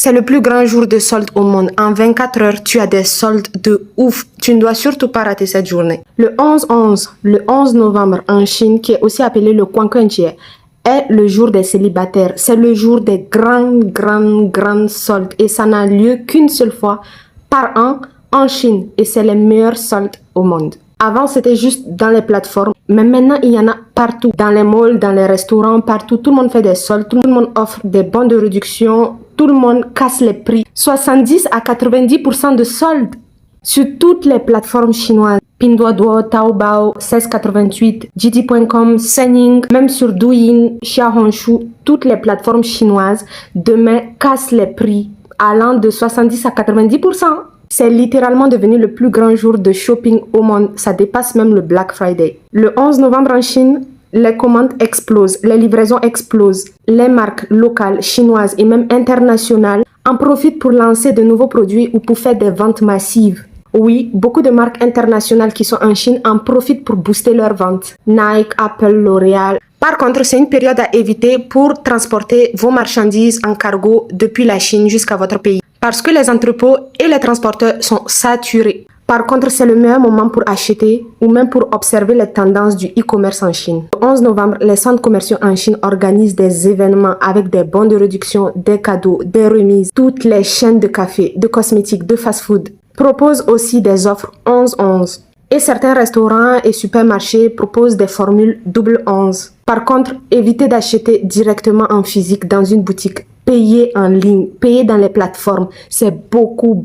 C'est le plus grand jour de solde au monde. En 24 heures, tu as des soldes de ouf. Tu ne dois surtout pas rater cette journée. Le 11 novembre en Chine, qui est aussi appelé le Quanquanjie, est le jour des célibataires. C'est le jour des grandes soldes. Et ça n'a lieu qu'une seule fois par an en Chine. Et c'est les meilleurs soldes au monde. Avant, c'était juste dans les plateformes. Mais maintenant, il y en a partout. Dans les malls, dans les restaurants, partout. Tout le monde fait des soldes. Tout le monde offre des bons de réduction. Tout le monde casse les prix. 70 à 90% de soldes sur toutes les plateformes chinoises. Pinduoduo, Taobao, 1688, JD.com, Senning, même sur Douyin, Xiaohongshu, toutes les plateformes chinoises demain cassent les prix allant de 70 à 90%. C'est littéralement devenu le plus grand jour de shopping au monde. Ça dépasse même le Black Friday. Le 11 novembre en Chine, les commandes explosent, les livraisons explosent. Les marques locales, chinoises et même internationales en profitent pour lancer de nouveaux produits ou pour faire des ventes massives. Oui, beaucoup de marques internationales qui sont en Chine en profitent pour booster leurs ventes. Nike, Apple, L'Oréal. Par contre, c'est une période à éviter pour transporter vos marchandises en cargo depuis la Chine jusqu'à votre pays. Parce que les entrepôts et les transporteurs sont saturés. Par contre, c'est le meilleur moment pour acheter ou même pour observer les tendances du e-commerce en Chine. Le 11 novembre, les centres commerciaux en Chine organisent des événements avec des bons de réduction, des cadeaux, des remises. Toutes les chaînes de café, de cosmétiques, de fast-food proposent aussi des offres 11-11. Et certains restaurants et supermarchés proposent des formules double 11. Par contre, évitez d'acheter directement en physique dans une boutique. Payez en ligne, payez dans les plateformes. C'est beaucoup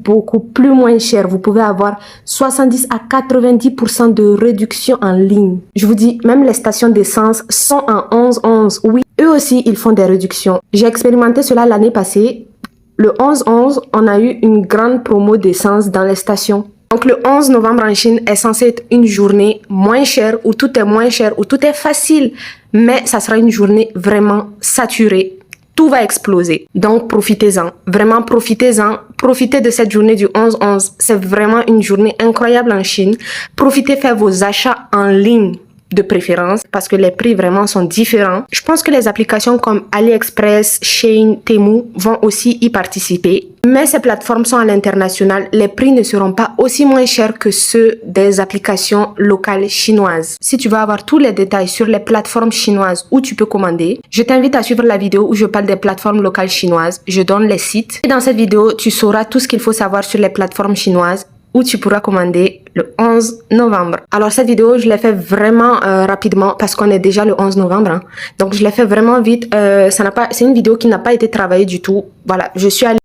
plus moins cher. Vous pouvez avoir 70 à 90% de réduction en ligne. Je vous dis, même les stations d'essence sont en 11-11. Oui, eux aussi, ils font des réductions. J'ai expérimenté cela l'année passée. Le 11-11, on a eu une grande promo d'essence dans les stations. Donc le 11 novembre en Chine est censé être une journée moins chère, où tout est moins cher, où tout est facile. Mais ça sera une journée vraiment saturée. Tout va exploser. Donc profitez-en. Vraiment profitez-en. Profitez de cette journée du 11-11. C'est vraiment une journée incroyable en Chine. Profitez, faites vos achats en ligne de préférence parce que les prix vraiment sont différents. Je pense que les applications comme AliExpress, Shein, Temu vont aussi y participer. Mais ces plateformes sont à l'international. Les prix ne seront pas aussi moins chers que ceux des applications locales chinoises. Si tu veux avoir tous les détails sur les plateformes chinoises où tu peux commander, je t'invite à suivre la vidéo où je parle des plateformes locales chinoises. Je donne les sites. Et dans cette vidéo, tu sauras tout ce qu'il faut savoir sur les plateformes chinoises où tu pourras commander le 11 novembre. Alors cette vidéo, je l'ai fait vraiment rapidement parce qu'on est déjà le 11 novembre. Hein. Donc je l'ai fait vraiment vite. C'est une vidéo qui n'a pas été travaillée du tout. Voilà, je suis allée